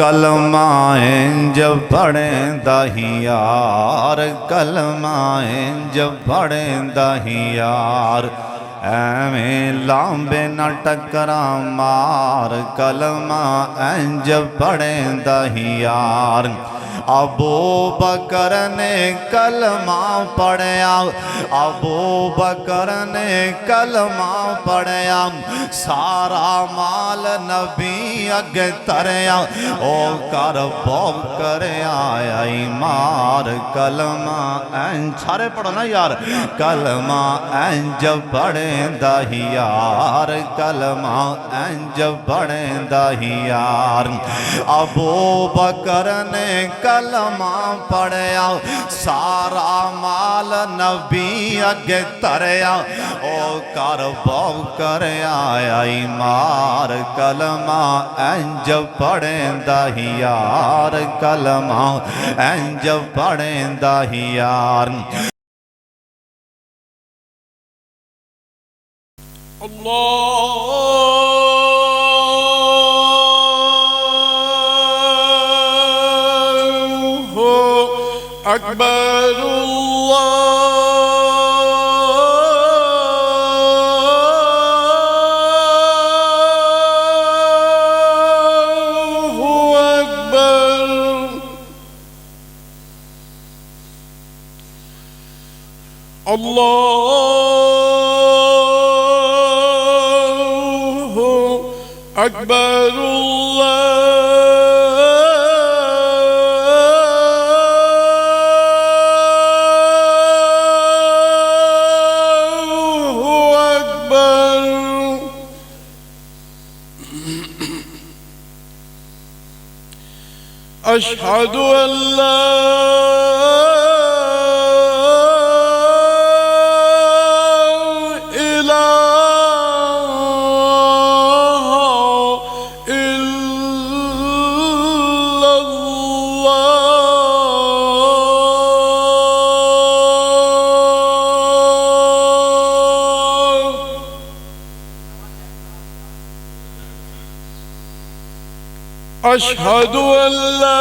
कलमा इंज पढ़ेंदा ही यार, कलमा इंज पढ़ेंदा ही यार, एवें लांबे न टकरा मार, कलमा इंज पढ़ेंदा ही यार। अबू बकर ने कलमा पढ़या, अबू बकर ने कलमा पढ़या, सारा माल नबी अगे तरया, ओ कर बो कर आया मार, कलमा इंज सारे पढ़ो ना यार, कलमा इंज पढ़ेंदा ही यार, कलमा इंज पढ़ेंदा ही यार। अबू बकर ने कलमा पढ़या, सारा माल नबी अगे तरया, ओ कर बो कर आया मार, कलमा इंज पढ़ेंदा ही यार, कलमा इंज पढ़ेंदा ही यार। अल्लाहु अकबर, अल्लाहु अकबर। अल्लाहु अकबर, अल्लाहु अकबर। अशहदु अल्ला अशहदु अल्ला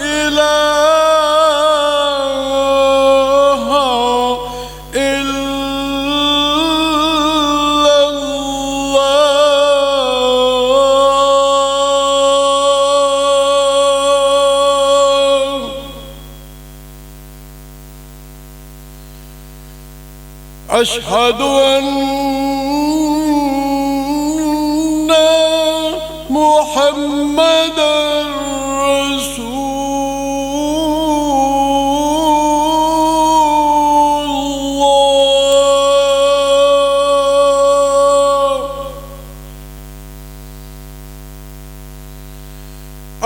इलाहा इल्लल्लाह। अशहदु अन्ना मुहम्मदर रसूलुल्लाह।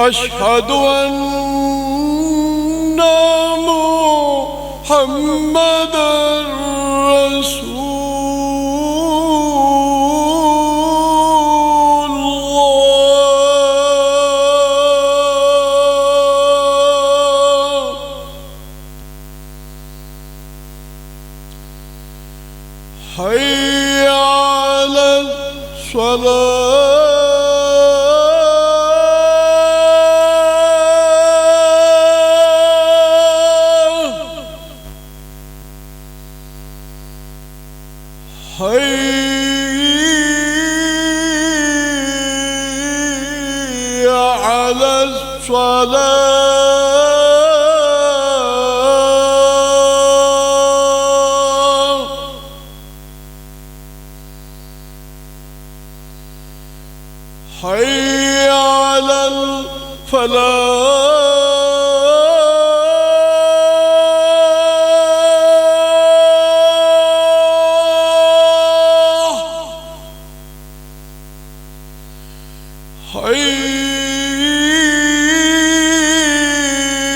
अशहदु अन्ना मुहम्मदर हय्य अलल स्वलाह। हय्य अलल स्वलाह। हय्य अलल फलाह।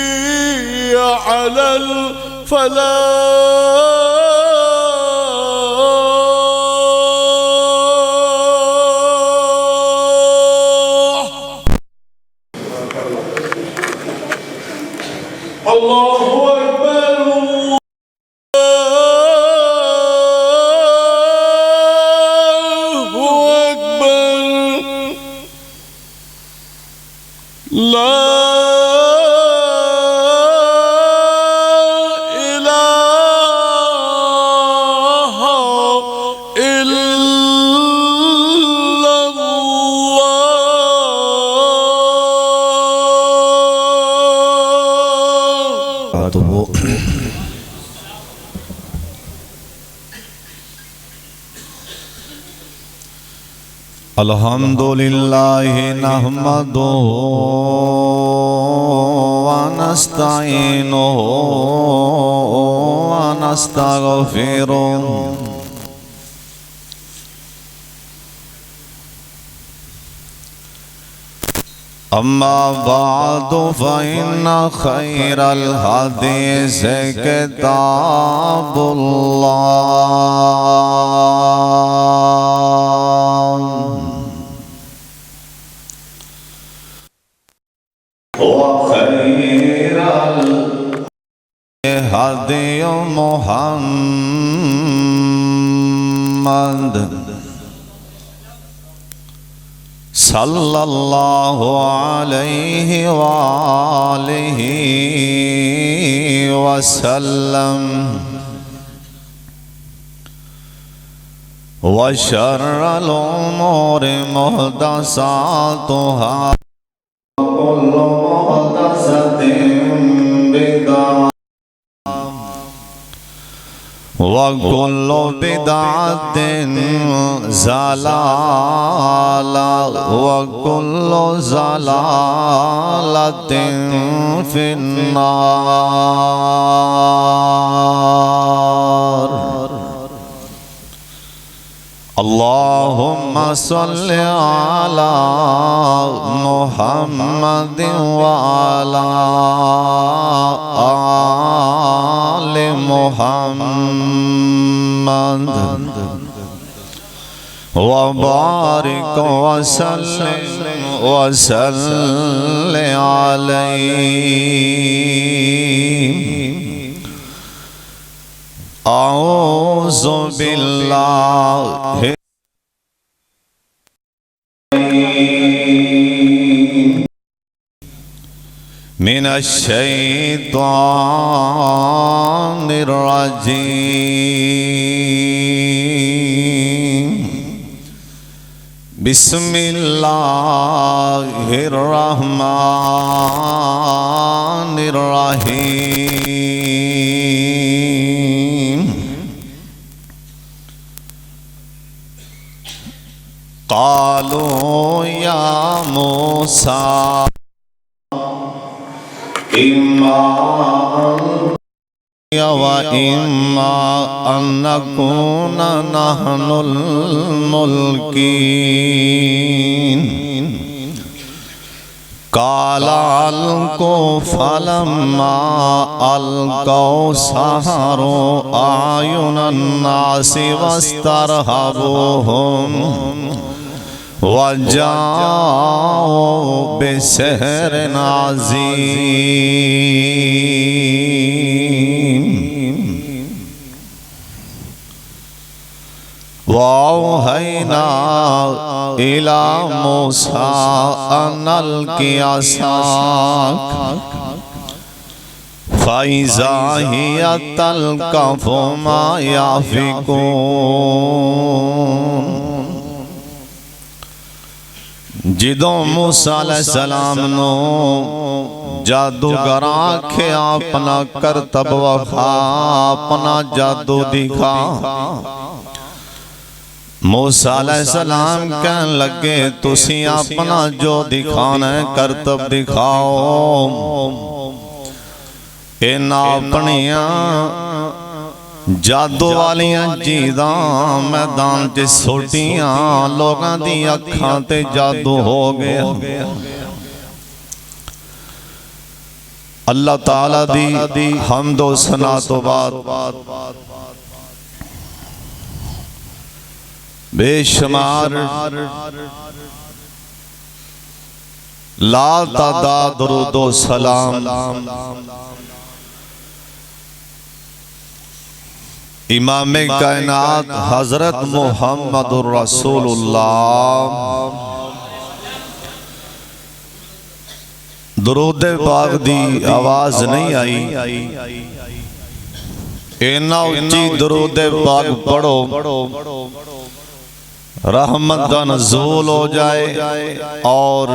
हय्य अलल फलाह। अल्लाहु अकबर, अल्हम्दुलिल्लाहि नहमदुहु व नस्तईनुहु व नस्तगफिरुहु अम्मा बादु फ़इन्न खैरल हदीस किताबुल्लाह व खैरल हदी मुहम्मद सल्लल्लाहु अलैहि वालिहि वसल्लम व शर्रल उमूरि मुहदसातुहा कुल्लु मुहदसतिन बिदअह वकुल्लु बिदअतिन ज़लालह वकुल्लु ज़लालतिन फिन्नार। अल्लाहुम्मा सल्लि अला मुहम्मदिन व अला आलि मुहम्मद व बारिक व सल्लि अलैहि। औज़ु बिल्लाहि मिनश्शैतानिर रजीम। बिस्मिल्लाहिर रहमानिर रहीम। क़ालू या मूसा इम्मा व इम्मा अन नकून नहनुल मुल्कीन। क़ाला अलक़ू फलम्मा अलक़ौ सहरू आयुनन नासि वस्तरहबूहुम वजाओ बिसिहरिन अज़ीम। वअवहैना इला मूसा अन अलक़ि असाक फ़इज़ा हिय तल्क़फ़ु मा याफ़िकून। जिदों मूसा अलैहिस्सलाम नो जादूगर आखे अपना करतब वखा अपना जादू दिखा। मूसा अलैहिस्सलाम कहन लगे तुसी अपना जो दिखाना है करतब दिखाओ। इन्हां अपनियां जादू वालियां चीज़ां मैदान च सुटियां लोगां दी अखां ते जादू हो गया। अल्लाह ताला दी हम्द व सना तो बाद बेशुमार ला तादाद दुरूद व सलाम इमाम कायनात हजरत मुहम्मदुर रसूलुल्लाह दुरूद पाक दी आवाज नहीं आई। इन्ना उच्ची दुरूद पाक पढ़ो रहमत दा नज़ूल हो जाए और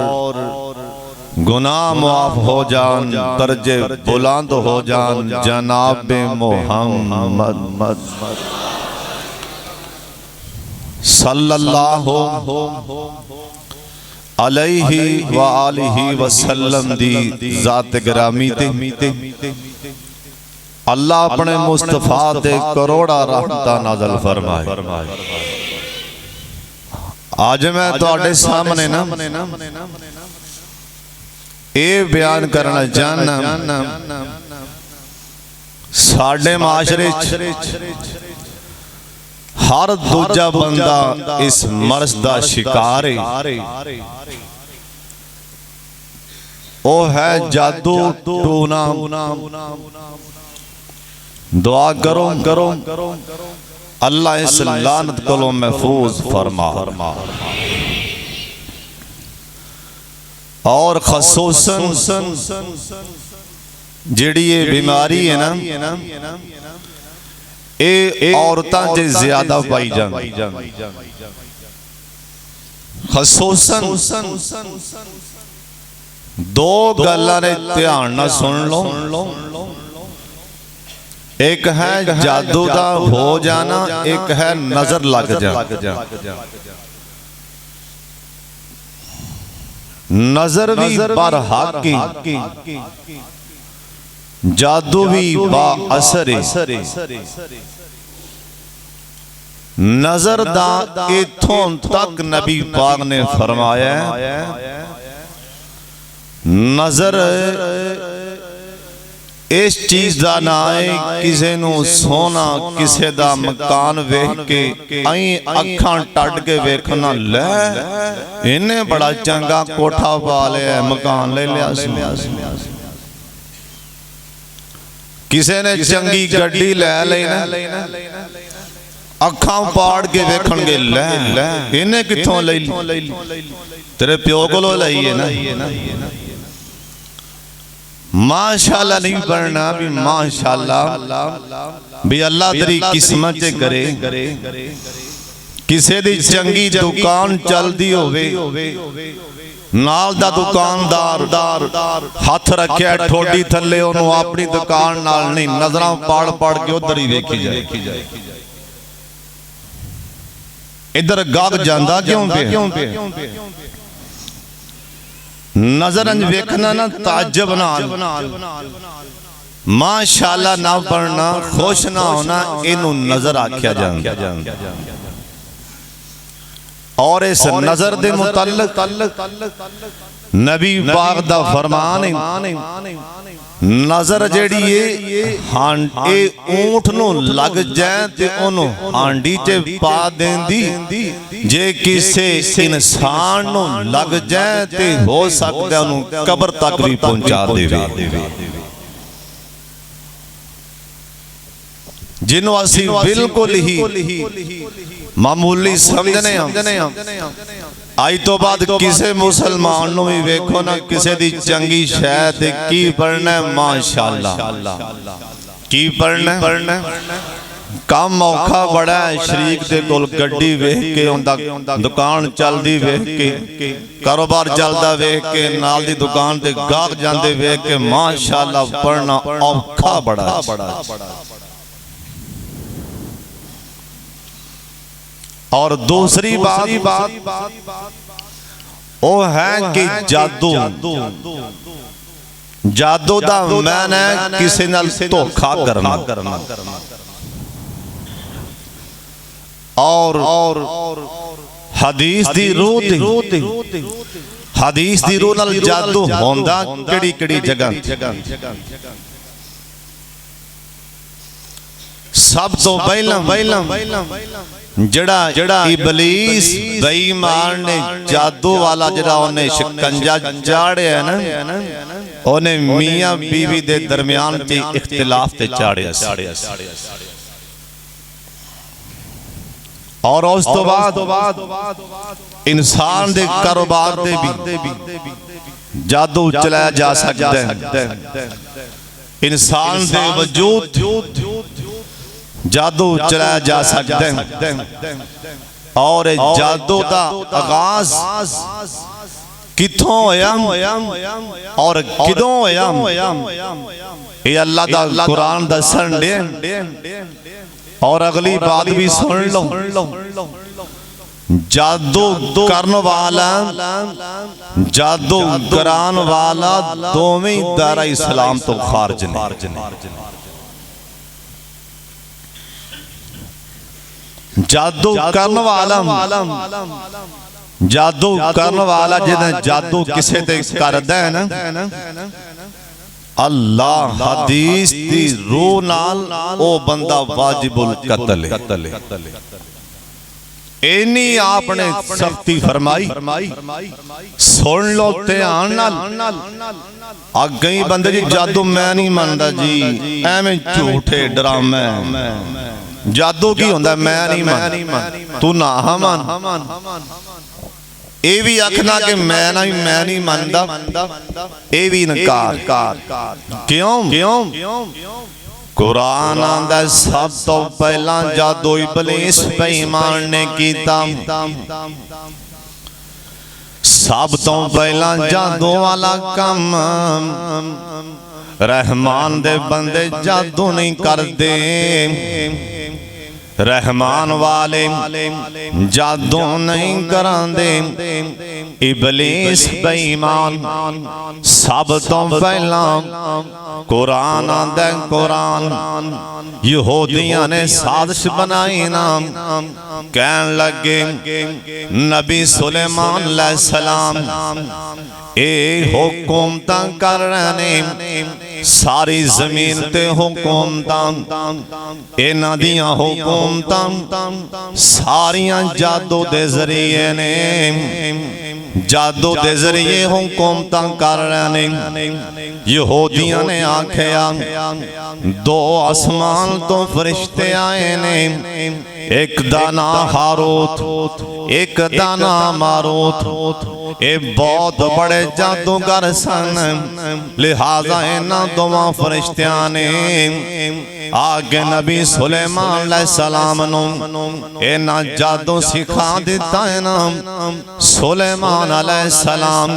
गुनाह माफ हो जान, दर्जे बुलंद हो जान। जनाब मोहम्मद सल्लल्लाहु अलैहि व आलिहि वसल्लम दी जात गिरामी ते अल्लाह अपने मुस्तफा ते करोड़ा रहमतां नाज़िल फरमाए। आज मैं तुहाडे सामने ना ये बयान करना चाहना, साडे माशरे हर दूजा बंदा इस मर्ज दा शिकार है। वो है जादू टूना। दुआ करो अल्लाह इस लानत को महफूज फरमा। और खसूसन जिहड़ी ये बीमारी है ना, ये औरतां च ज्यादा पाई जाती। खसूसन दो गल्लां ने ध्यान नाल सुन लो। एक है जादू का हो जाना, एक है नजर लग जाना। नजर भी बरहक की, जादू भी बाअसर है। नजर दा इथों तक नबी पाक ने फरमाया, नजर इस चीज का ना है किसी नू सोना किसी दा मकान वेख के अखां टड के वेखना, ले इन्हें बड़ा चंगा कोठा पा लिया, मकान ले लिया। किसी ने चंगी गड्डी ले लेना, अखां पाड़ के वेखणगे, ले इन्हें किथों ले ली? तेरे प्यो कोलों लई है ना। माशाअल्लाह नहीं पढ़ना भी माशाअल्लाह भी अल्लाह तेरी किस्मत च करे। किसी दी चंगी दुकान चलदी होवे, नाल दा दुकानदार हाथ रखिया ठोडी थले, ओनू अपनी दुकान नाल नहीं नजरां पाड़ पाड़ के उधर ही वेखी जाए। इधर गाग जांदा क्यों पे? नजर वेखना ना ताज्जुब नाल, माशाअल्लाह ना पढ़ना, खुश ना होना, इनू नजर आख्या जांदा। और इस नजर दे मुतल्लिक नबी पाक दा फरमान है, नजर जेड़ी है ऊंट नू लग जाए ते ओनू हांडी च पा देंदी, जे किसे इंसान नू लग जाए ते हो सकदा ओनू कब्र तक भी पहुंचा देवे। जिन्हों असी बिल्कुल ही मामूली समझने आज तो बाद किसी मुसलमान नू भी वेखो ना, किसी दी चंगी शै ते की पढ़ना, माशाअल्लाह की पढ़ना। काम औखा बड़ा है, शरीक दे कोल गड्डी वेख के, उनदा दुकान चलदी वेख के, कारोबार चलदा वेख के, नाल दी दुकान ते गाहक जांदे वेख के, माशाअल्लाह पढ़ना औखा बड़ा है। और दूसरी बात वो है कि जादू दा मैंने किसी नाल धोखा करना। और हदीस दी रूह नाल जादू होंदा केड़ी जगह? सब तो पहला जड़ा इबलीस बेईमान ने जादू वाला जड़ा उन्हें शिकंजा चाड़िया ना, उन्हें मियां बीवी दे दरमियान च इख्तिलाफ ते चाड़िया। और उस तो बाद इंसान दे कारोबार दे भी जादू चलाया जा सकता है। इंसान दे वजूद जादू चलाया जा सकता है। और जादू का आगाज किथों होया और किदों होया, ये अल्लाह दा कुरान दसन दे। और अगली बात भी सुन लो, जादू करन वाला जादू करान वाला दोवें दारा इस्लाम तो खारज ने। जादू करन वाला जादू करन वाला जिन्हें जादू किसे ते करदा है ना, अल्लाह हदीस दी रूह नाल ओ बंदा वाजिबुल कत्ल है। इन्नी आपने सख्ती फरमाई, सुन लो ध्यान नाल। कई बंदे जी जादू मैं नहीं मानदा जी, एवें झूठे ड्रामे। जादू की होंदा मैं नहीं मान, तू ना मान। ये भी आखना कि मैं नहीं मानदा, ये भी इनकार। क्यों? कुरान आंदा सब तो पहला जादू इबलीस बेईमान ने कीता। सब तो पहला जादू वाला काम रहमान दे बंदे जादू नहीं करदे। रहमान वाले जादू नहीं करांदे, इबलीस बेईमान। सब तो पहला कुरान आंदा, कुरान यहूदियां ने साजिश बनाई ना, कहन लगे नबी सुलेमान अलैहिस्सलाम ए हुकूमतां कर रहे ने, सारी जमीन ते हुकूमतां, इन्हां दियां हुकूमतां सारियां जादू दे जरिए ने। जादू दे जरिए हुकूमतां कर रहे ने। यहूदियां ने आखिया दो आसमान तो फरिश्ते आए ने, एक दा नाम हारूत, एक दा नाम मारूत। ये बहुत बड़े जादूगर सन, लिहाजा इन्हां दोवां फरिश्तियां ने आगे नबी सुलेमान अलैहिस्सलाम नूं इन्हां जादू सिखा दिता है ना। सुलेमान अलैहिस्सलाम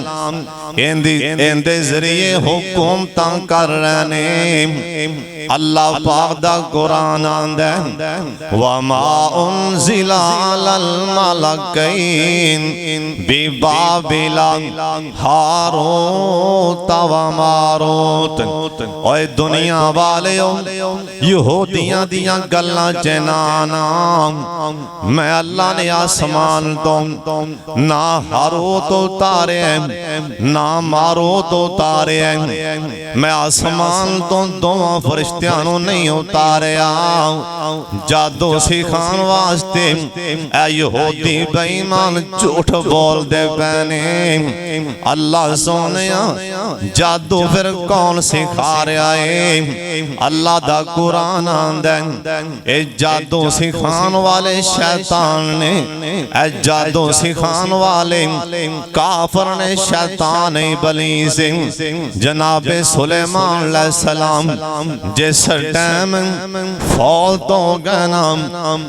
इहदे जरिए हुकूमतां कर रहे ने। अल्लाह पाक दा कुरान आंदा वमा उनजिला अलल मलकैन बिबाबिला हारूत व मारूत। ओए दुनिया वालेओ, यहूदियां दियां गल्लां च ना ना, मैं अल्लाह ने आसमान तो ना हारूत उतारे ना मारूत उतारे, मैं आसमान तो दोवां फरिश्तियां नूं नहीं उतारिया जादू सिखाने वास्ते। ऐ यहूदी बेईमान झूठ बोलदे पैने। अल्लाह सोनिया जादू फिर कौन सिखा रहा है? अल्लाह दा कुरान आंदा ए जादू सिखाने वाले शैतान ने, ए जादू सिखाने वाले काफर ने, शैतान इबलीस जनाबे सुलेमान अलैहिस्सलाम जिस टाइम फौत हो गए ना,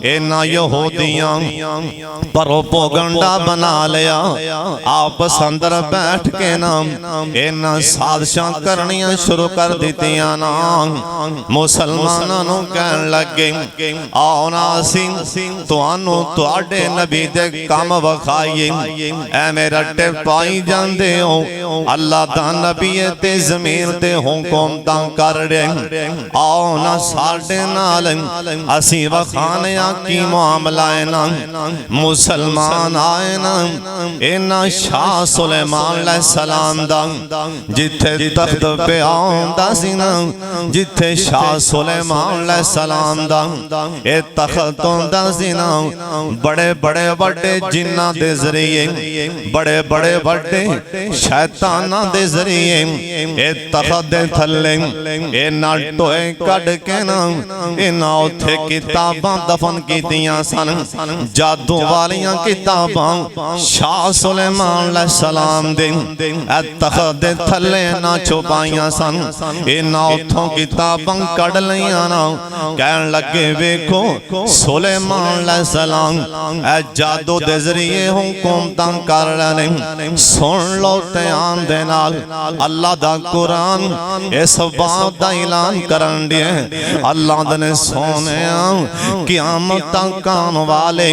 इन्हां यहूदियां प्रोपोगंडा बना लिया। आपस अंदर बैठ के ना इन्हां साजिशां करनियां शुरू कर दित्तियां ना। मुसलमानां नूं कहन लगे आओ ना असीं तुहानूं तुहाडे नबी दे काम विखाईए, एवें रट्टे पाई जांदे हो। अल्लाह दा नबी ते जमीन ते हुकूमतां कर रहे, आओ ना साडे नाल असीं वखाने की मामला है ना। मुसलमान आए ना इन्हां शाह सुलेमान अलैहिस्सलाम दा जिथे तख्त पे आंदा सी ना, जिथे शाह सुलेमान अलैहिस्सलाम दा ए तख्त होंदा सी ना, बड़े बड़े वड्डे जिन्नां दे जरिए, बड़े बड़े वड्डे शैतानां दे जरिए ए तख्त दे थल्ले इन्हां टोए कढ के ना इन्हां उत्थे किताबां दफन कीतियां सन। जादू वालियां किताबां शाह सुलेमान अलैहिस्सलाम दे तख्त दे थले ना छुपाइया सन, इन्हां उथों किताबां कढ़ लईयां ना। कहन लगे वेखो सुलेमान अलैहिस्सलाम ए जादू दे जरिए हुकूमतां कर रहे ने। सुन लो ध्यान दे नाल, अल्लाह दा कुरान इस बात दा ऐलान करन दे। अल्लाह ने सोनिया क़यामत तक आने वाले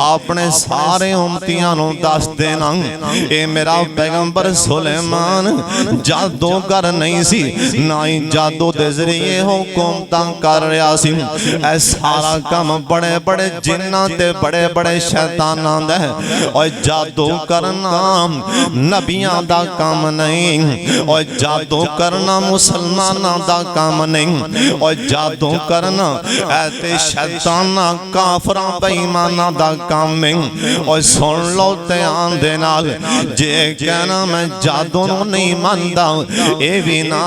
अपने सारे उम्मतियां नूं दस देना, ए मेरा पैगंबर सुलेमान जादूगर नहीं सी, ना ही जादू दे जरिए हुकूमतां कर रहा सी। ऐ सारा काम बड़े बड़े जिन्नां ते बड़े बड़े शैतानां दा है। और जादू करना नबियां दा काम नहीं, और जादू करना मुसलमानां दा काम नहीं, और जादू करना ऐते शैतानां काफरां बेईमानां दा काम है। और सुन लो ध्यान दे नाल, जे कहना मैं जादू नूं नहीं मनदा, ए भी ना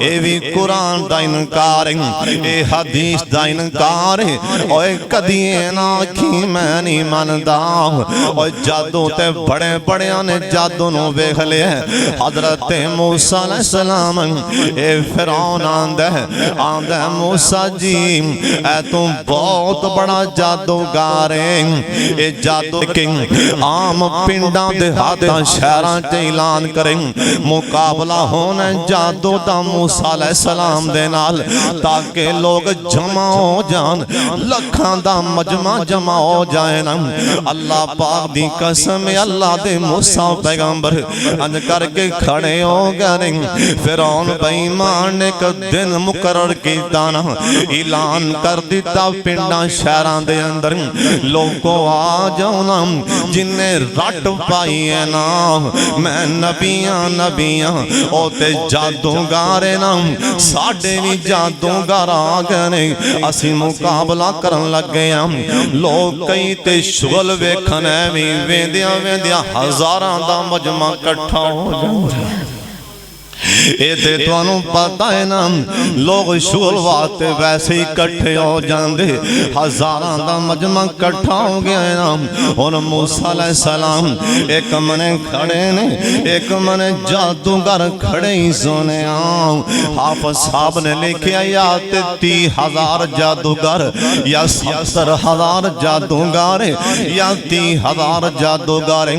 ए भी कुरान दा इनकार है, ए हदीस दा इनकार है। ओए कदी ना आखी मैं नहीं मनदा। और जादू ते बड़े बड़ियां ने जादू नूं वेख लिया। हजरत मूसा अलैहिस्सलाम ए फिरौन आंदा मूसा जी ऐ तू बहुत बड़ा जादूगर है। ए जादू के आम पिंडां दे हाथां शहरां च ऐलान करें मुकाबला होना जादू दा मूसा अलैहिस्सलाम दे नाल, ताकि लोग जमा हो जान, लखां दा मजमा जमा हो जाए ना। अल्लाह पाक दी कसम, अल्लाह दे मूसा पैगंबर अंज करके खड़े हो गए। फिरौन बेईमान ने एक दिन मुकर्रर कीता ना, ऐलान कर दिता पिंडां शहरां दे अंदर लोगों आ जाओ ना, जिन्ने रट पाई है ना मैं नबियां ओ ते जादूगर ना, साडे भी जादूगर आ गए ने, असी मुकाबला करन लगे हैं। लोग कई ते शुगल वेखन भी वेंदियां वेंदियां हजारां दा मजमा इकट्ठा हो जांदा। ये ते तुहानू पता है ना, लोग शुगल वास्ते वैसे ही इकट्ठे हो जाते, हजारां दा मजमा इकट्ठा हो गया है ना। हुण मूसा अलैहिस्सलाम एक मने खड़े ने, एक मने जादूगर खड़े ही सोने। हाफिज साहब ने लिखा या 30,000 जादूगर या 70,000 जादूगर या 30,000 जादूगर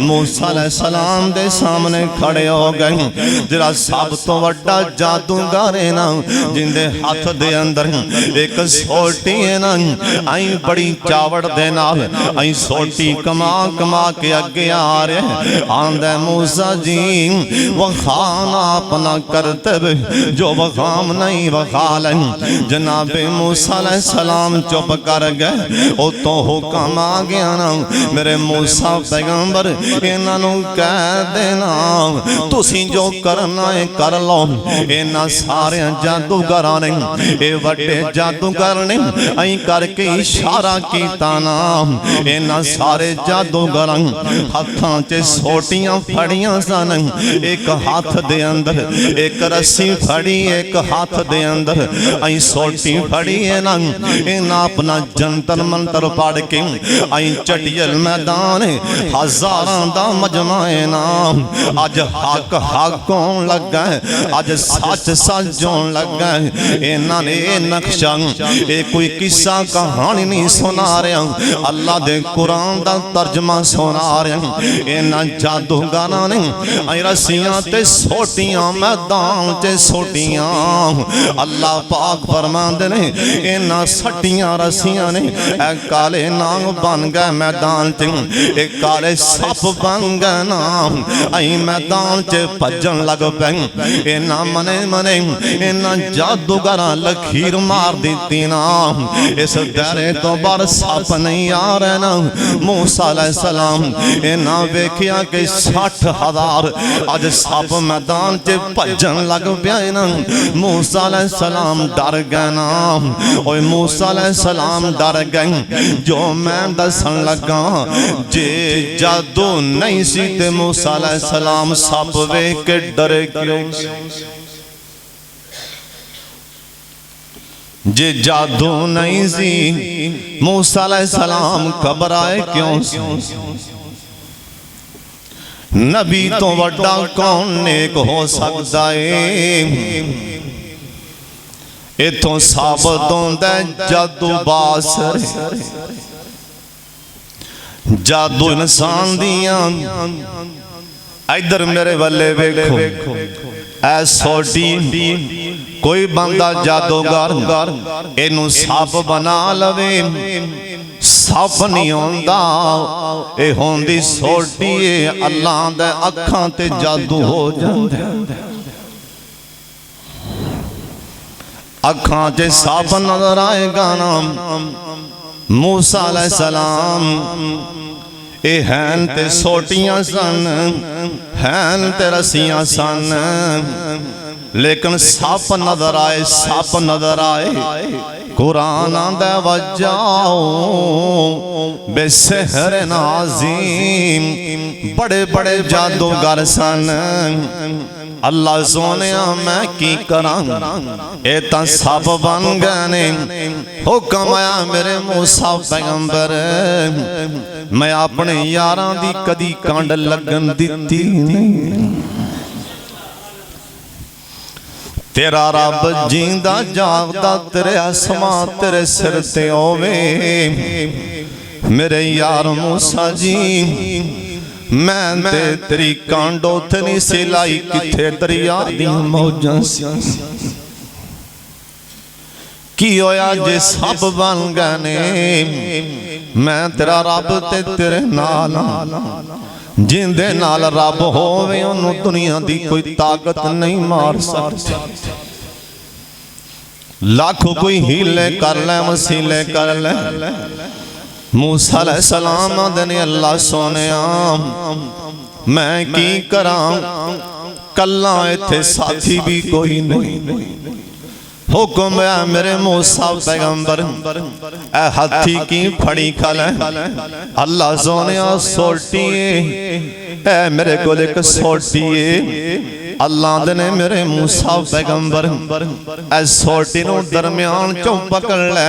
मूसा अलैहिस्सलाम दे सामने खड़े हो गए। जरा सब तो वड्डा जादूगर है ना, जिंदे हाथ दे अंदर एक सोटी है ना, आई बड़ी चावड़ दे नाल आई सोटी कमा कमा के अगे आ रहे। आंदा मूसा जी वखाना अपना करतब, जो वखाम नहीं वखा लें। जनाबे मूसा अलैहिस्सलाम चुप कर गए। उतों हुक्म आ गया ना, मेरे मूसा पैगंबर इन्हां नूं कह देना तुसीं जो करना कर लो। इन्हां सारे जादूगरां ने, ए वड्डे जादूगर ने ऐ करके इशारा कीता ना। इन्हां सारे जादूगरां हत्थां च सोटियां फड़ियां सन, एक हाथ दे अंदर एक रस्सी फड़ी, एक हाथ दे अंदर ऐ सोटी फड़ी है ना। इन्हां अपना जंतर मंतर पढ़ के ऐ चटियल मैदान हजारां दा मजमा है ना। अज हक हक होण लगा, अज सच सच होण लगा। इन्हां ने नक्शा ये कोई किस्सा कहानी नहीं सुना रहा, अल्लाह दे कुरान दा तर्जमा सुना रहा। इन्हां जादूगरां ने रस्सियां ते सोटियां मैदान च सोटियां। अल्लाह पाक फरमांदे ने इन्हां सट्टियां रस्सियां ने ए काले नाग बन गए मैदान च, ए काले सप बन गए ना। आई मैदान च भजन लग पे। इन्हां मने मने इन्हां जादूगरां लकीर मार दी ना, इस दायरे तो बाहर सप नहीं आ रहे ना। मूसा अलैहिस्सलाम इन्हां वेखिया कि 60,000 अज सप मैदान च भजन लग पिया ना। मूसा अलैहिस्सलाम डर गए ना। ओए मूसा अलैहिस्सलाम डर गए। जो मैं दसन लगा जे जादू नहीं सी ते मूसा अलैहिस्सलाम सप वेख के डरे क्यों? जे जादू नहीं सी मूसा अलैहिस्सलाम घबराए क्यों? नबी तो वड्डा कौन नेक हो सकता है। इथों साबित होंदा जादू बासर, जादू इंसान दियां। इधर मेरे वाले वेखो, ऐ सोटी कोई बंदा जादूगर इनू सप बना लवे, सप नहीं होंदा, ए होंदी सोटी। अल्लाह दे अखां ते जादू हो जांदा, अखां च सप नजर आएगा ना। मूसा अलैहिस्सलाम ए हैन ते सोटियां सन, हैन ते रस्सियां सन, लेकिन सप नजर आए, सप नजर आए। कुरान आंदा वजाओ बेसहर नाज़ीम, बड़े बड़े जादूगर सन। अल्लाह सोने मैं की करां, ए तां सप बन गए ने। हुक्म आया मेरे मूसा पैगंबर, मैं अपने यारां दी कदी कांड लगन दित्ती नहीं। तेरा रब जींदा जागदा तेरे आसमां तेरे सिर ते होवे। मेरे यार मूसा जी, मैं ते तेरी कांड उथे नहीं सिलाई, किथे दरिया दी मौजां सी। की होया जे सब बन गए ने। मैं तेरा रब ते तेरे नाल, जिंदे नाल रब होवे ओनू दुनिया दी कोई ताकत नहीं मार सकती। लाखों कोई हीले कर ले, वसीले कर ले। मूसा अलैहिस्सलाम आंदे अल्लाह सोनिया मैं की करां, कल्ला इत्थे साथी भी कोई नहीं। हुक्म है मेरे मूसा पैगंबर, ए हाथी की फड़ी खल। अल्लाह सोनिया सोटी है मेरे को एक सोटी है। अल्लाह ने मेरे मूसा पैगंबर ए सोटी नू दरम्यान चों पकड़ ले,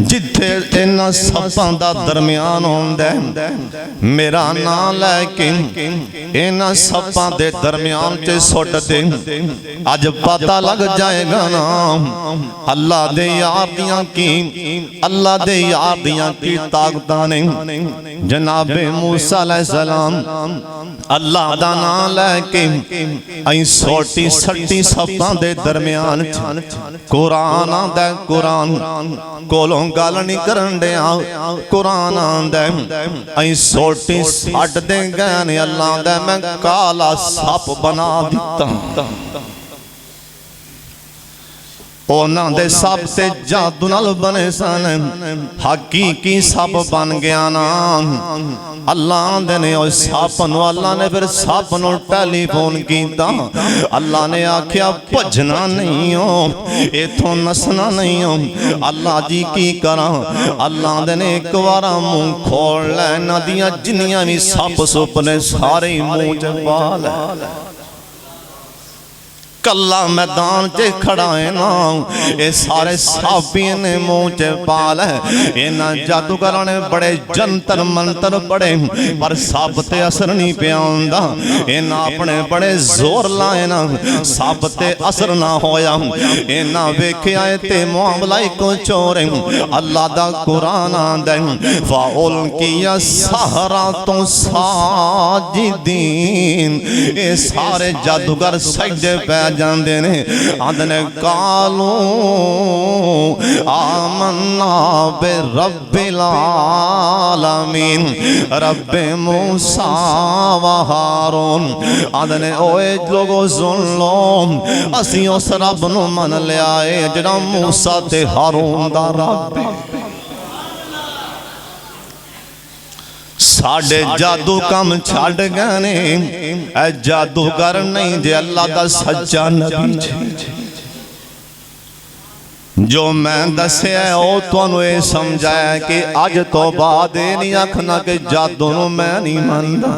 जिथे इन्हां सपां दा दरम्यान होंदा मेरा नाम लैके इन्हां सपां दे दरम्यान च सुट दे। अज पता लग जाएगा ना अल्लाह दे यार दियां की, अल्लाह दे यार दियां की ताकतां ने। जनाबे मूसा अलैहिस्सलाम अल्लाह दा नाम लैके आई सोटी सट्टी सपां दे दरम्यान कुरान आंदा, कुरान कोलों गल नहीं करन दिया। कुरान आंदा आई सोटी सट दे गए ने। अल्लाह दा मैं काला सप बना दिता। उन्हां दे सप ते जादू नाल बने सन, हकीकी सप बन गया ना। अल्लाह दे ने उस सप नूं, अल्लाह ने फिर सप नूं टेलीफोन कीता। अल्लाह ने आख्या भजना नहीं हो, इथों नसना नहीं हो। अल्लाह जी की करा। अल्लाह दे ने एक बार मुंह खोल लै, इन्हां दियां जिन्नियां भी सप सुप ने सारे मुंह च पा लै। कला मैदान च खड़ा है ना, ये सारे साफी ने मुंह च पा लै। इन्हां जादूगरां ने बड़े जंतर मंतर पड़े, पर सप ते असर नहीं पिया हुंदा। इन्हां अपने बड़े जोर लाए ना, सप ते असर ना होया। इन्हां वेख्या ते मामला को चोर। अल्लाह दा कुरान आंदा फाउल किया सहरा तो साजिदीन, ये सारे जादूगर सजदे पे जांदे ने। आंदे कालू आमन्ना बे रब्बिल आलमीन, रब्बे मूसा व हारून। आंदे ओए लोगो सुन लो, असी उस रब नू मन लिया है जिहड़ा मूसा ते हारून दा रब है। साडे जादू कम छड़ गए ने, ऐ जादूगर नहीं जे अल्लाह दा सच्चा नबी। जो मैं दस्या ओ तुहानू ये समझाया कि अज तो बाद ये नहीं आखना कि जादू नू मैं नहीं मनदा।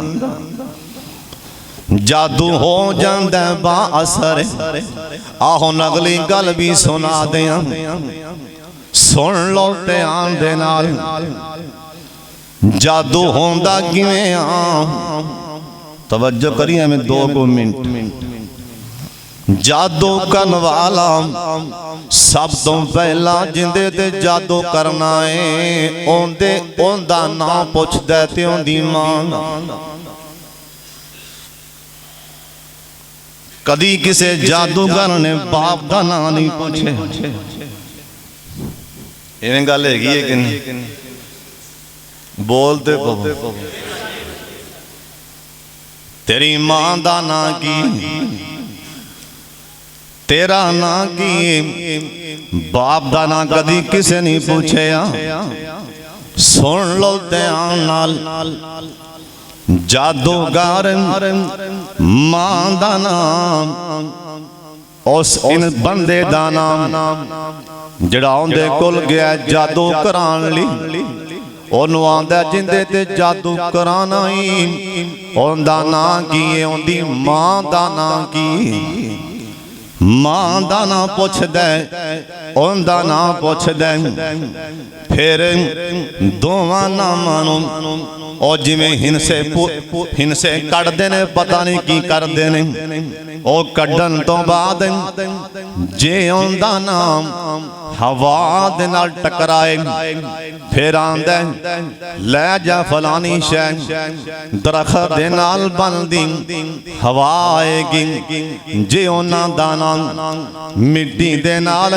जादू हो जांदा बा असर। आहो अगली गल भी सुना दियां, सुन लो ध्यान दे नाल। जादू होंदा किवें आ, तवज्जो करिए मैं 2 मिनट। जादू करन वाला सब तो पहला जिंदे ते जादू करना है ओंदे ओंदा नाम पुछदा ते ओंदी मां। कदी किसे जादूगर ने बाप का नाम नहीं पूछे। इवें गल हैगी है कि नहीं? बोलते पवो। तेरी मां दा नाम की, तेरा ना की, बाप दा ना कदी किसे नहीं पूछे। सुन लो ध्यान नाल, जादूगर मां दा नाम, उस इन बंदे दा नाम जिहड़ा उहदे कोल गया जादू करान लई, ओनू आंदा जिंदे ते जादू कराना ही, ओंदा नां की, ओंदी मां दा नां की। मां दा नां पुछदा, ओंदा नां पुछदा, फिर दोवां नामां नूं ओ जिवें हिंसे कढ़दे ने, पता नहीं की करदे ने। ओ कढ़न तो बाद जे ओंदा नाम हवा दे नाल टकराए, फिर आंदा लै जा फलानी शै दरख्त दे नाल बनदी हवा आएगी। जे ओना दा नाम मिट्टी दे नाल,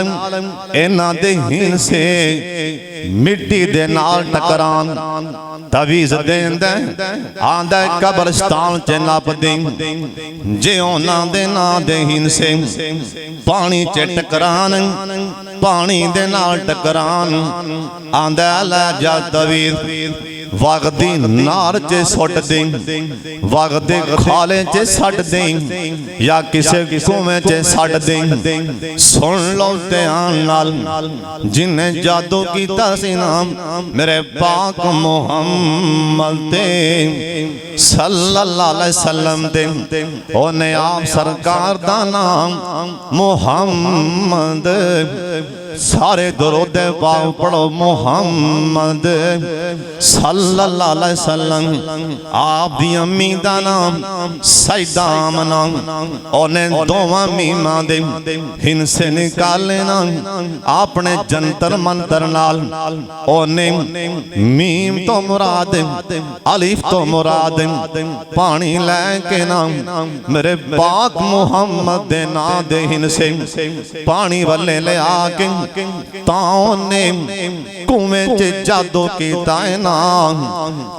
इन्हां दे हिंसे मिट्टी दे नाल टकरान, तवीज़ देंदा आंदा कब्रिस्तान च नप दे। जे ओना दे ना दे हिंसे पानी च टकरान, पानी दे नाल टकरान, आंदा लै जा तवीज़ वगदी नार च सुट दे, वगदे खाले च सट दे, या किसे कुएं च सट दे। सुन लो ध्यान नाल, जिन्हें जादू कीता सी नाम मेरे पाक मुहम्मद ते सल्लल्लाहु अलैहि वसल्लम दे, ओने आप सरकार दा नाम मुहम्मद। सारे दरूद पाक पढ़ो मुहम्मद सल्लल्लाहु अलैहि वसल्लम। आप दी अम्मी दा नाम सैयदा आमना, ओने दोवां मीमां दे हिंसे निकाले ना अपने जंतर मंतर नाल। ओने मीम तो मुराद अलिफ तो मुराद पानी लैके ना मेरे पाक मुहम्मद दे ना दे हिंसे पानी वाले ले आके ताओ ने कुएं च जादू कीता है ना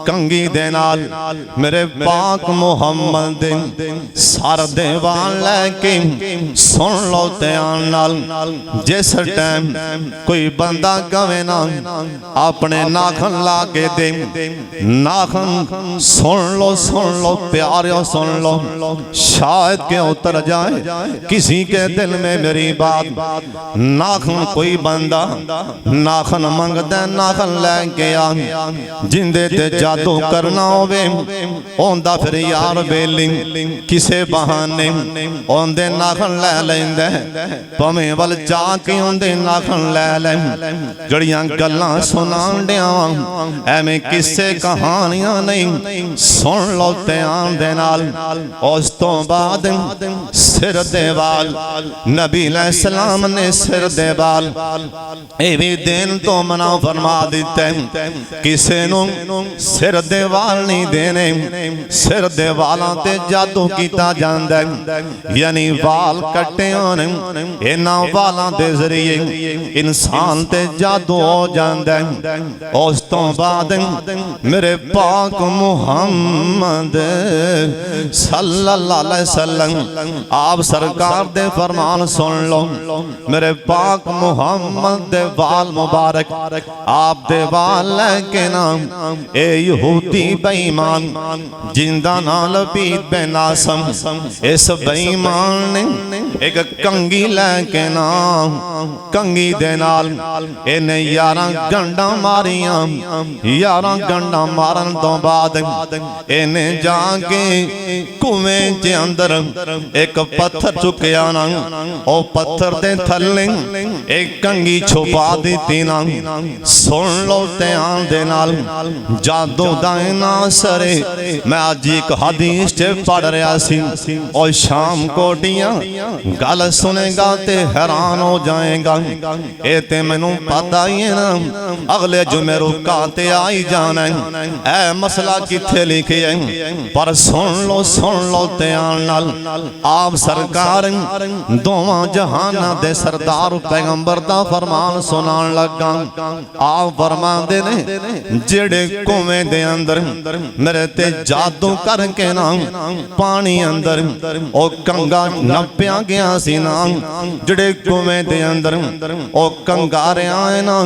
कंगी दे नाल मेरे पाक मुहम्मद दे सर दे वाल लेके। सुन लो ध्यान नाल, जिस टाइम कोई बंदा गवे ना अपने नाखन ला के दे, नाखन सुन लो प्यारियों सुन लो, शायद के उतर जाए किसी के दिल में मेरी बात। नाखन कोई बंदा नाखन मंगदा, नाखन लैके आ जिंदे ते जादू करना होवे ओंदा फिर यार बेली किसे बहाने ओंदे नाखन लै लैंदा, भावें वल जा के ओंदे नाखन लै लै। जड़ियां गल्लां सुनाण दिया एवें किसे कहानियां नहीं, सुन लो ध्यान दे नाल। उस तो बाद सिर दे वाल नबी अलैहिस्सलाम ने सिर दे वाल एवी दिन तो मना फरमा दिते, किसे नूं सिर दे वाल नहीं देने। सिर दे वालां ते जादू कीता जांदा, यानी वाल कट्टे होने, इन्हां वालां दे जरिए इंसान ते जादू हो जांदा। उस तो बाद मेरे पाक मुहम्मद सल्लल्लाहु अलैहि वसल्लम आप सरकार दे फरमान सुन लो। मेरे पाक मुहम्मद दे वाल मुबारक आप दे वाल लेके नाम ए यहूदी बेईमान जिंदा नाल लबीद बिन आसम, इस बेईमान ने एक कंगी लेके नाम कंगी दे नाल इन्हें 11 गंडा मारियां। 11 गंडा मारन तो बाद इन्हें जाके कुएं के अंदर एक पत्थर चुकया ना, ओ पत्थर दे थल्ले एक कंगी छुपा दी ना सुन लो ध्यान दे नाल जादू दा ना सरे। मैं अज एक हदीस च पढ़ रहा सी और शाम कोटियां गल सुनेगा ते हैरान हो जाएगा। ए ते मैनू पता ही है ना अगले जुमे रुका ते आई जाना है। ए मसला किथे लिखे है पर सुन लो ध्यान नाल। आप सरकार दोवां जहानां दे सरदार पैगंबर दा फरमान सुनान लगा। आप फरमांदे ने जेड़े कुएं दे अंदर मेरे ते जादू करके ना पानी अंदर ओ कंगा नप्या गया सी ना जेड़े कुएं दे अंदर ओ कंगारिया है ना।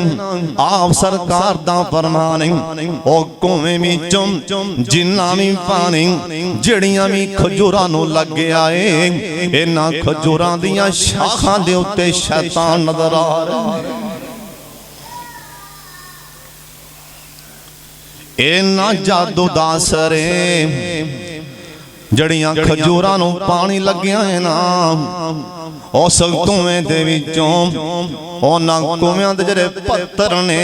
आप सरकार दा फरमान ओ कुएं विचों जिन्ना भी पानी जड़ियां भी खजूरां नूं लग्या है इन्हां खजूरां दियां शाखां दे उत्ते शैतान नजर आ रहा है। इन्ना जादू दा असर जड़ियां खजूरां नूं पानी लग्या है ना उस कुएं दे विचों उन्हां कुएं दे जेड़े पत्थर ने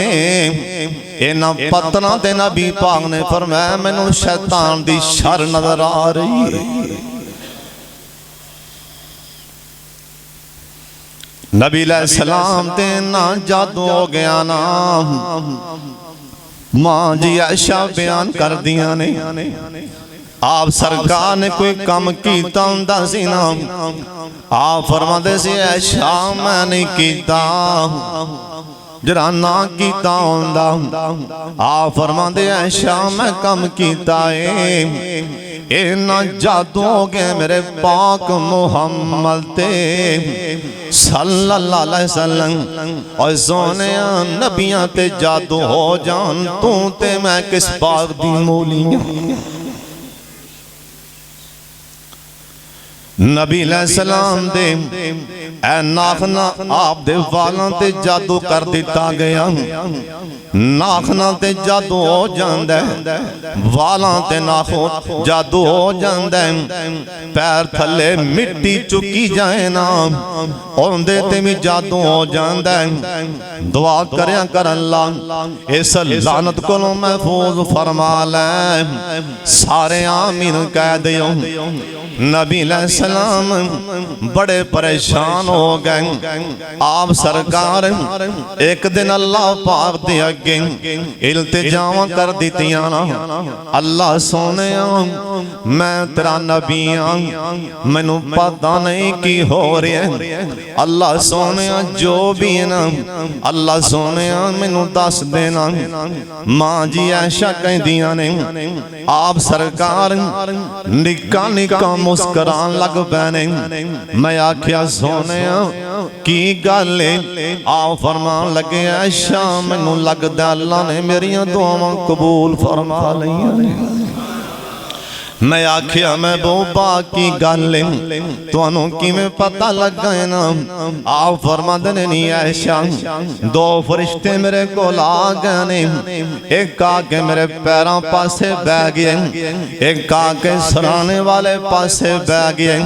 इन्हां पत्थरां ते नबी पाक ने फरमाया मैनूं शैतान दी शर नजर आ रही है। नबी अलैहिस्सलाम ते ना जादू हो गया ना। मां जी आयशा बयान कर दिया ने आप सरकार ने कोई काम कीता हुंदा सी ना आप फरमाते सी आयशा मैं नहीं कीता जरा ना कीता हुंदा। आप फरमाते आयशा मैं काम कीता है। इन्ना जादू हो गए मेरे पाक मुहम्मद ते सल्लल्लाहु अलैहि वसल्लम और सोने नबियां ते जादू हो जान तू ते मैं किस पाक दी मौली। नबी अलैहिस्सलाम दे ऐ नाखना आप दे वालां ते जादू कर दिता गया। नाखना ते जादू हो जांदा वालां ते नाखो जादू हो जांदा। पैर थले मिट्टी चुकी जाए ना ओंदे ते भी जादू हो जांदा। दुआ करया कर अल्लाह इस लानत कोलों महफूज फरमा ले। सारे आमीन कह दियो। नबी अलैहिस्सलाम बड़े परेशान हो गए। आप सरकार एक दिन अल्लाह पाक दे अगे इल्तिजाम कर दितियां ना अल्लाह सोने मैं तेरा नबी हाँ मैनू पता नहीं की हो रहा। अल्लाह सोने जो भी है ना अल्लाह सोने मैनू दस देना। मां जी आयशा कहदियां ने आप सरकार निक्का निक्का मुस्कुरान लग पैने। मैं आख्या सोने की गल आप फरमान लगे आयशा मैनू लगदा अल्लाह ने मेरियां दुआवां कबूल फरमा लईयां। मैं आख्या मैं बोबा की गल तुहानू किवें पता लगा है ना। आप फरमांदे ने नहीं आयशा दो फरिश्ते मेरे कोल आ गए ने। एक आके मेरे पैरों पासे बह गए एक आके सराने वाले पासे बह गए।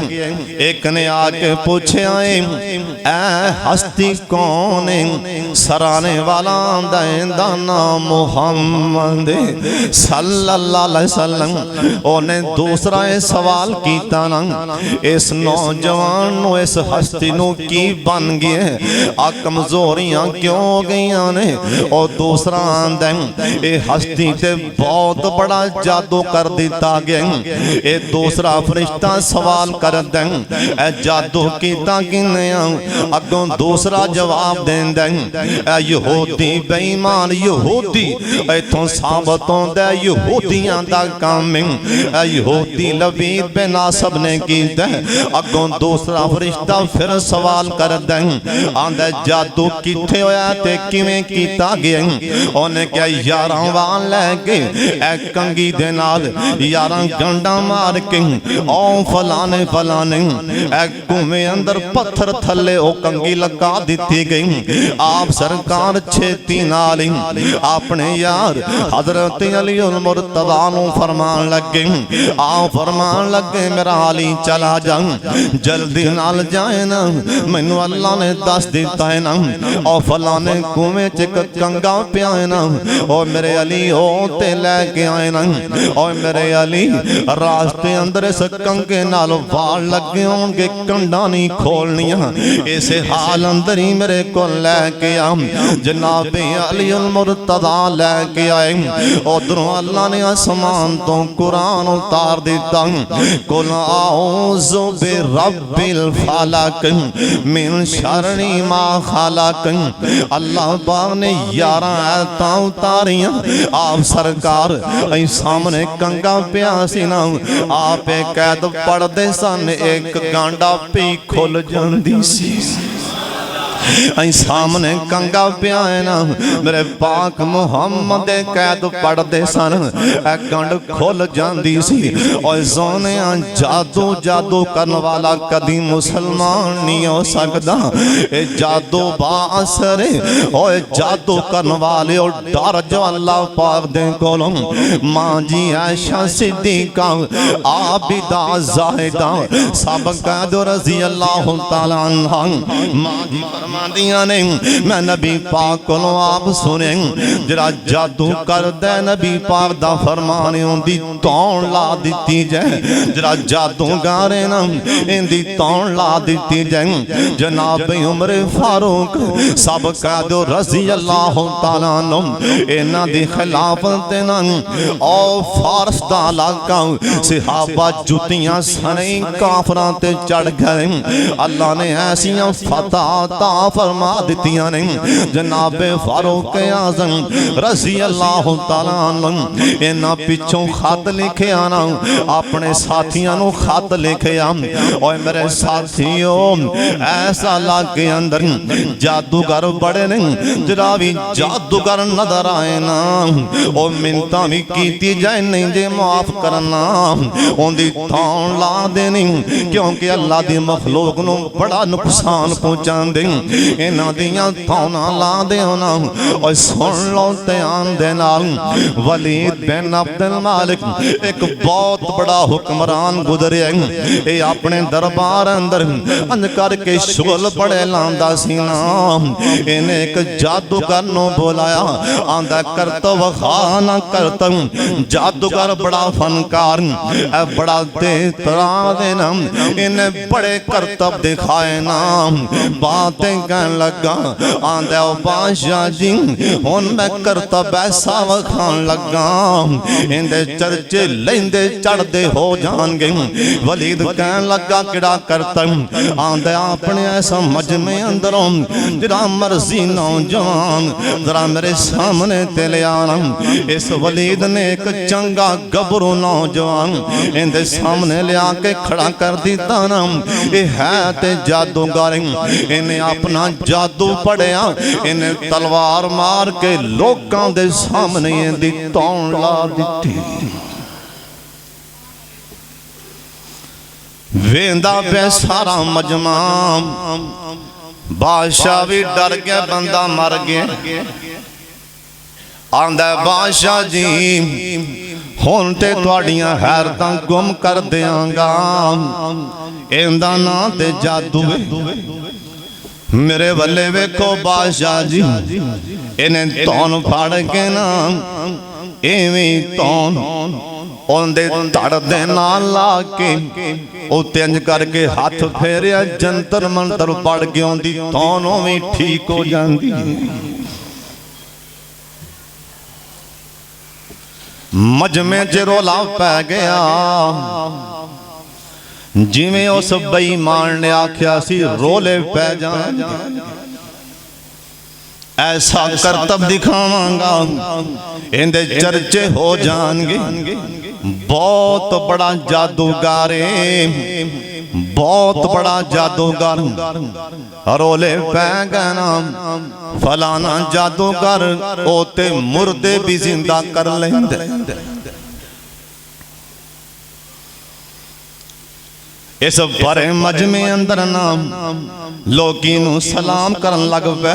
एक ने आके पूछा ऐ हस्ती कौन है। सराने वाला दा नाम मुहम्मद सल्लल्लाहु अलैहि वसल्लम। ओने दूसरा सवाल कीता ना इस नौजवान नु इस हस्ती नु की बन गया आ कमजोरियां क्यों हो गई ने। और दूसरा आंदा ये हस्ती ते बहुत बड़ा जादू कर दिता गया। ये दूसरा फरिश्ता सवाल कर दे ए जादू कीता किने। अगों दूसरा जवाब देंदा ए यहूदी बेईमान यहूदी इथों साबित होंदा यहूदियां दा काम है। यहूदी लबीद बिन नासब ने कीता। अगों दूसरा फरिश्ता फिर सवाल कर दे आंदा जादू किथे होया ते किवें कीता गया। ओने क्या 11 वाल लैके ए कंगी दे नाल 11 गंडा मार के ओ फलाने फलाने ए कुएं अंदर पत्थर थले ओ कंगी लगा दिती गई। आप सरकार छेती नाल अपने यार हजरत अली उल मुर्तज़ा नूं फरमान लगे आ फरमान लगे मेरा अली चला जा जल्दी नाल जाए ना मैनू अल्लाह ने दस दिता है ना और फलाने कुएं च एक कंगा पिया है ना और मेरे अली ओ ते लेके आए ना और मेरे अली रास्ते अंदर इस कंगे नाल वाल लगे होंगे कंडा नहीं खोलनियां इस हाल अंदर ही मेरे को लेके आ जनाबे अली उल मुर्तदा लेके आए उधरों अल्लाह ने आसमान तो कुरान उतार दिता कुल आऊज़ु बिरब्बिल फलक मिन शर्रि मा खलक अल्लाह पाक ने 11 आयतां उतारियां आप सरकार ऐ सामने कंगा पिया सी ना आप कैद पढ़दे सन एक गांडा पी खुल जांदी सी ऐ सामने कंगा पिया है ना मेरे पाक मुहम्मद कैद पढ़दे सन ए गंढ खुल जांदी सी और सोने जादू जादू करने वाला कदी मुसलमान नहीं हो सकदा ए जादू बाअसर और जादू करने वाले और डर जो अल्लाह पाक दे कोलों मां जी आयशा सिद्दीका आबिदा जाहिदा सब कैद रज़ी अल्लाह तआला अन्हा मां जी ने मैं नबी पाक को आप सुने जरा जादू कर दे नबी पाक दा फरमान उंदी तौण ला दी जाए जरा जादू गारे ना इंदी तौण ला दी जाए जनाब उमर फारूक सब कह दो रज़ी अल्लाह तआला अन्हु इन्हां दी खिलाफत ना और फारस दा इलाका सहाबा जुतियां सने काफरां ते चढ़ गए अल्लाह ने ऐसियां फतह ता फरमा दितियां ने जनाबे फारूक आज़म रज़ी अल्लाह तआला अन्हु इन्हां पिछों खत लिखे आना अपने साथियों को खत लिखे और मेरे साथियों ऐसा इलाके अंदर जादूगर बड़े ने जरा भी जादूगर नजर आए ना और मिन्नतां भी कीती जाए नहीं जे माफ करना उनकी थां ला देनी क्योंकि अल्लाह दी मखलूक नूं बड़ा नुकसान पहुंचांदे इन्हां दियां थौना ला देओ ना और सुन लो ध्यान दे नाल वलीद बिन अब्दुल मालिक एक बहुत बड़ा हुक्मरान गुजरिया ये अपने दरबार अंदर अंज करके शुगल बड़े लांदा सी ना इन्हें एक जादूगर नूं बुलाया आंदा करतब खाना करतब जादूगर बड़ा फनकार बड़ा तेज तरह दे ना इन्हें बड़े करतब दिखाए ना बातें कहन लगा आंदा बादशाह जी हुण मैं करतब ऐसा वखान लगा इंदे चर्चे लेंदे चढ़दे हो जाणगे वलीद कहन लगा किड़ा करतब आंदा अपने ऐसा मजमे अंदरों जिहड़ा मर्जी नौजवान जरा मेरे सामने ते ले आना इस वलीद ने एक चंगा गबरू नौजवान इंदे सामने ले आके खड़ा कर दिता ना ये है ते जादूगर इन्हें अपना जादू पढ़िया इन्हें तलवार मार के लोकां दे सामने दी तौण ला दिती वेंदा पे सारा मजमा बादशाह भी डर गया बंदा मर गया आंदा बादशाह जी हुण ते तुहाड़ियां हैरतां गुम कर देंगा इंदा ना ते जादू मेरे बल्ले वेखो बादशाह जी इन्हें तौन फाड़ के ना इवें तौन उनदे धड़ दे नाल ला के उत्ते इंज करके हाथ फेरिया जंतर मंतर पड़ के उनदी तौन भी ठीक हो जांदी मजमे च रौला पै गया जिवें उस बेईमान ने आख्या सी रोले पै जान ऐसा करतब दिखावांगा इंदे चर्चे हो जाएंगे बहुत बड़ा जादूगर बहुत बड़ा जादूगर रोले पै गए फलाना जादूगर ओते मुर्दे भी जिंदा कर लेंदे इस बड़े मजमे अंदर नाम लोकी नू सलाम करन लग पे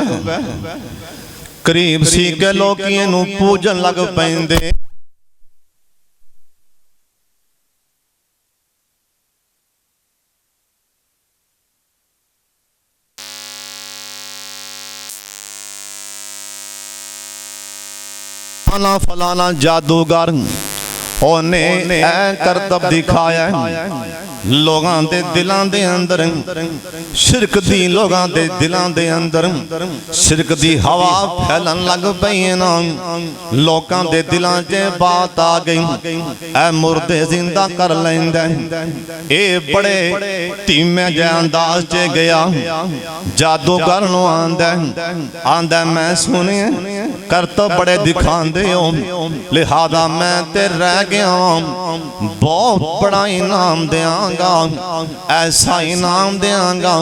करीब सी के लोकी नू पूजन लग पैंदे फलाना फलाना जादूगर ओने ऐ करतब दिखाया लोगां दे दिलां दे अंदर शिरक दी लोगां दे दिलां दे अंदर शिरक दी हवा फैलन लग पई ना लोगां दे दिलां च बात आ गई ऐ मुर्दे जिंदा कर लैंदा ए बड़े धीमे जे अंदाज च गया जादूगर नु आंदा मैं सुनिया करतब बड़े दिखांदे हो लिहाजा मैं ते रह गया बहुत बड़ा इनाम देंगा ऐसा इनाम देंगा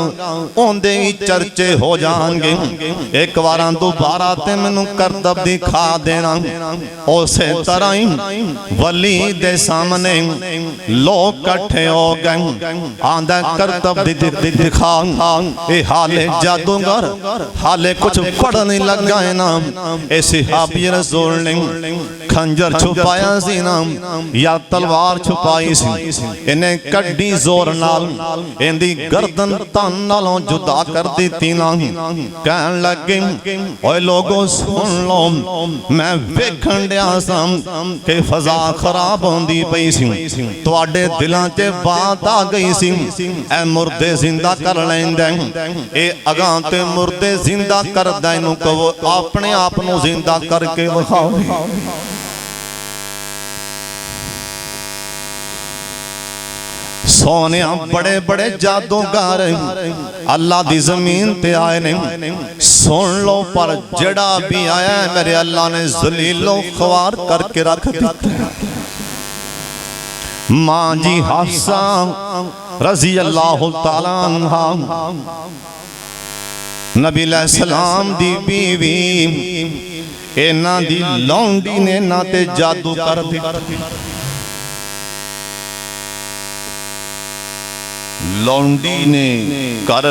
ओंदे ही चर्चे हो जाएंगे एक बार दोबारा ते मैनू करतब दिखा देना उस तरह ही वली दे सामने लोग इकट्ठे हो गए आंदा करतब दिखा ए हाले जादूगर हाले कुछ पढ़ नहीं लगा है ना ऐसे हाबी रसूल ने खंजर छुपाया सी ना या तलवार छुपाई सी इन्हें कड्डी जोर नाल इंदी गर्दन तन नालों जुदा कर दी ना कहन लगे ओए लोगों सुन लो मैं वेखण दिया सां कि फजा खराब होंदी पई सी तुहाडे दिलां च बात आ गई सी ऐ मुर्दे जिंदा कर लैंदा ए अगां ते मुर्दे जिंदा करदा इनू कहो अपने आप नू जिंदा करके विखाओ सोने बड़े बड़े जादूगर अल्लाह दी जमीन ते आए ने सुन लो पर जड़ा भी आया है मेरे अल्लाह ने जलीलो ख्वार करके रख दिता मां जी हफ्सा रजी अल्लाह तआला अन्हा नबी सलाम दी बीवी इन्हां दी लौंडी ने ना ते जादू कर दिता लौंडी ने कर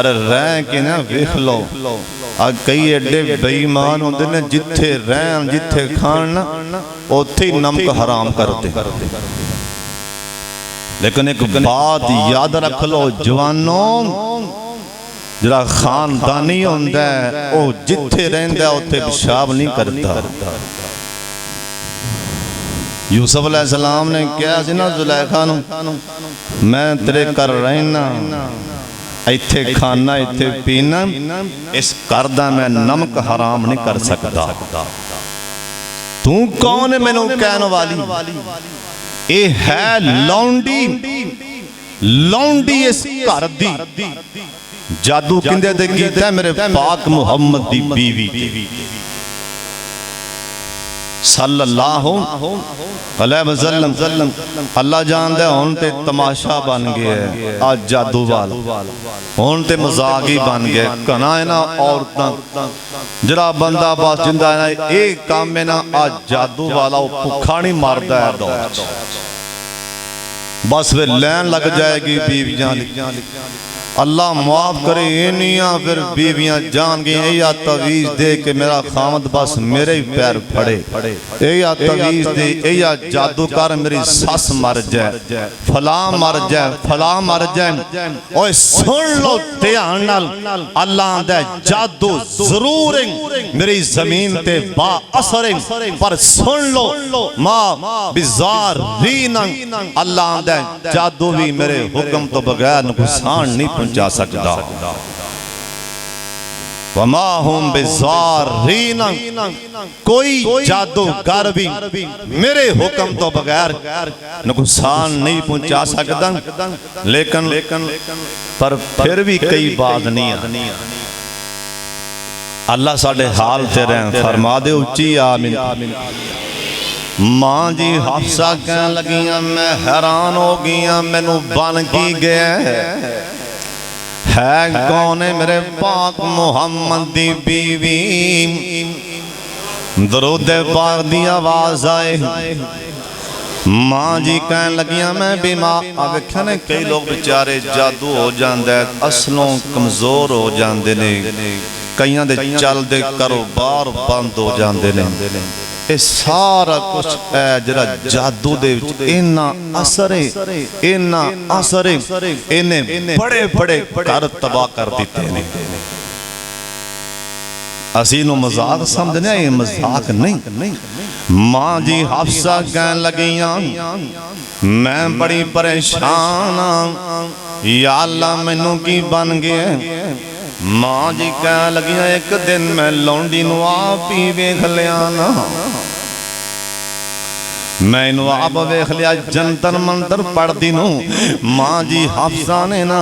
रह के ना वेख लो आ कई एडे बेईमान होंदे ने जिथे रहन जिथे खान उत्थे ही नमक हराम करते लेकिन एक बात याद रख लो जवानों जरा खानदानी होंदा है ओ जिथे रहिंदा उत्थे पेशाब नहीं करता यूसुफ अलैहिस्सलाम ने कहा सी ना जुलैखा नू मैं तेरे घर रहना इत्थे खाना इत्थे पीना इस घर दा मैं नमक हराम नहीं कर सकता तू कौन है मैनू कहने वाली ए है लौंडी लौंडी इस घर दी जादू किंदे ते कीता मेरे पाक मुहम्मद दी बीवी सल्लल्लाहु अलैहि वसल्लम अल्लाह जानदा हुण ते तमाशा बन गया है आज जादू वाला हुण ते मजाक ही बन गया घना है ना औरतां जरा बंदा बस जिंदा है ना ये काम है ना आज जादू वाला भुखा नहीं मरदा है दौर बस फिर लैन लग जाएगी बीवियां अल्लाह माफ करे इनिया फिर बीवियां जान गई या तवीज दे के मेरा खामद बस मेरे ही पैर फड़े या तवीज दे या जादूगर मेरी सस मर जाए फला मर जाए फला मर जाए ओए सुन लो ध्यान नाल अल्लाह दा जादू जरूर मेरी जमीन ते बा असर पर सुन लो मां बिजार रीन अल्लाह दा जादू भी मेरे हुक्म तो बगैर नुकसान नहीं पहुंचा सकता वमा हुम बिज़ारीन कोई जादूगर भी मेरे हुक्म तो बगैर नुकसान नहीं पहुंचा सकता लेकिन पर फिर भी कई बात नहीं अल्लाह साडे हाल ते रहन फरमा दे उच्ची आमीन मां जी हफ्सा कह लगियां मैं हैरान हो गई मैनू बन की गया है कौन है मेरे पाक मुहम्मद दी बीवी दरूद पाक दी आवाज आए मां जी कह लगियां मैं बीमार वेख्या ने कई लोग बेचारे जादू हो जांदा है असलों कमजोर हो जांदे ने कईयां दे चलदे कारोबार बंद हो जांदे ने ये सारा कुछ है जरा जादू दे विच इन्ना असर इन्हें बड़े बड़े घर तबाह कर दिते ने असी नू मजाक समझने, ये मजाक नहीं। मां जी हफ्सा कहन लगियां मैं बड़ी परेशान हाँ, या अल्लाह मैनू की बन गया। मां जी कह लगियां एक दिन मैं लौंडी नू आप ही वेख लिया ना, मैं आप वेख लिया जंतर मंतर पढ़ती नू। मां जी हफ्सा ने ना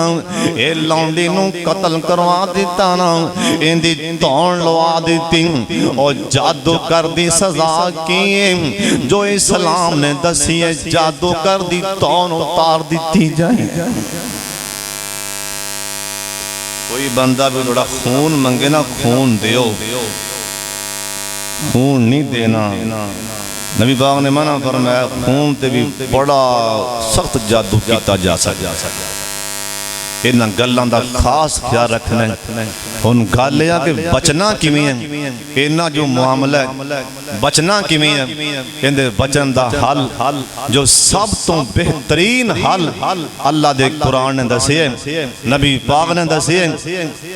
ये लौंडी नू कतल करवा दिता ना, इंदी धौन लवा दी और जादू कर दी सजा की जो इस्लाम ने दसी है, जादू कर दी धौन उतार दी जाए। कोई बंदा भी थोड़ा खून मंगे ना, खून दियो, खून नहीं देना। नबी पाक ने मना फरमाया खून ते भी बड़ा सख्त जादू किया जा सकता। इन्हां गल्लां दा खास ख्याल रखना है। हुण गल है कि बचना किवें है, इन्हां जो मामला है बचना किवें है, कहंदे बचन दा हल जो सब तो बेहतरीन हल अल्लाह दे कुरान ने दसे है, नबी पाक ने दसे है।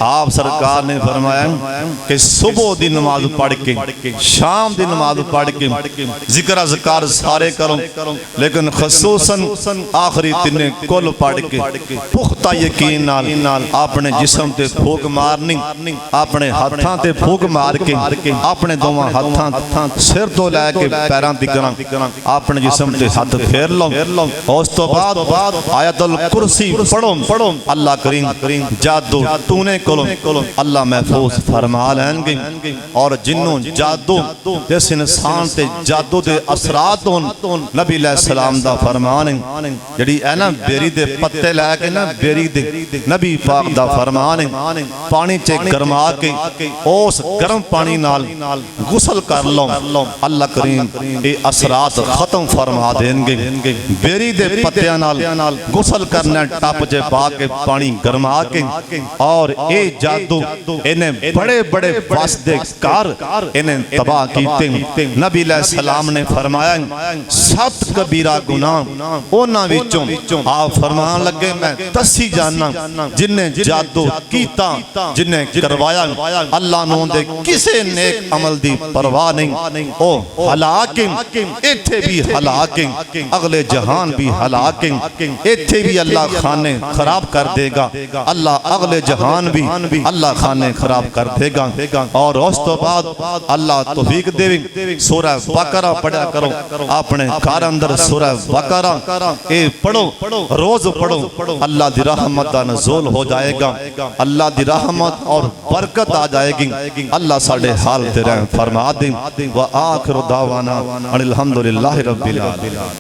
आप सरकार ने फरमाया कि सुबह दी नमाज पढ़ के, शाम दी नमाज पढ़ के जिक्र अज़कार सारे करो, लेकिन खसूसन आखिरी तिने कुल पढ़ के पुख्ता यकीन नाल अपने जिस्म ते फूक मारनी, अपने हाथां ते फूक मार के अपने दोवां हाथां सिर तो लैके पैरां तिकरां अपने जिस्म ते हाथ फेर लो। उस तो बाद आयतुल कुर्सी पढ़ो। अल्लाह करीम जादू टूने कोलों अल्लाह महफूज फरमा लैणगे। और जिन्नों जादू जिस इंसान ते जादू दे असरात होन, नबी अलैहिस्सलाम दा फरमान है जिहड़ी है ना बेरी दे पत्ते लैके ना, बेरी दे नबी पाक दा फरमान है पानी च गरमा के उस गर्म पानी नाल गुसल कर लो, अल्लाह करीम ये असरात खत्म फरमा देंगे। बेरी दे पत्तियां नाल गुसल करना, टप च पा के पानी गरमा के, और ये जादू इन्हें बड़े बड़े वस दे कार इन्हें तबाह कीते। नबी अलैहिस्सलाम ने फरमाया 7 कबीरा गुनाह उन्हां विचों आप फरमान लगे मैं दसी जाना जिन्हें जादू कीता, जिन्हें करवाया अल्लाह नूं दे किसे नेक अमल दी परवाह नहीं, ओ हलाक इत्थे भी हलाक, अगले जहान भी हलाक, इत्थे भी अल्लाह खाने खराब कर देगा, अल्लाह अगले जहान भी अल्लाह खाने खराब कर देगा। और उस तो बाद अल्लाह तौफीक देवे सूरह बकरा पढ़ा करो अपने घर अंदर, सूरह बकरा ए पढ़ो, रोज पढ़ो, अल्लाह दी रहमत दा नुज़ूल हो जाएगा, अल्लाह दी रहमत और बरकत आ जाएगी। अल्लाह साडे हाल ते रहम फरमा दे। व आखिर दावाना अनिल हम्दुलिल्लाहि रब्बिल आलमीन।